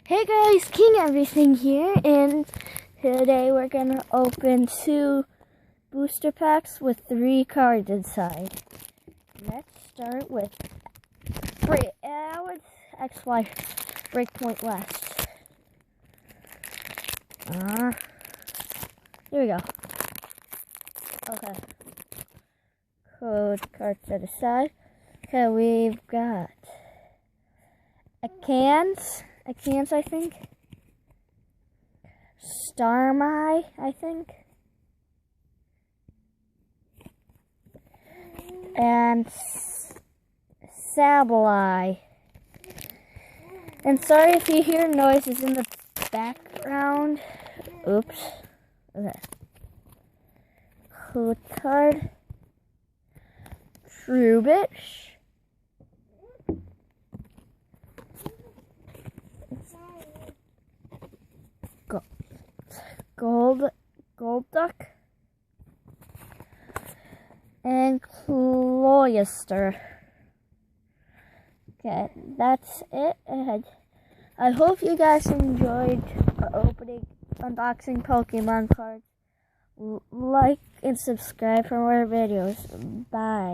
Hey guys, King Everything here, and today we're gonna open 2 booster packs with 3 cards inside. Let's start with XY Breakpoint West. Here we go. Okay. Code card set aside. Okay, we've got a cans, I think. Starmie, I think. And Sableye. And sorry if you hear noises in the background. Oops. Okay. Code card. Trubbish. Golduck, and Cloyster. Okay, that's it. I hope you guys enjoyed unboxing Pokemon cards. Like and subscribe for more videos. Bye.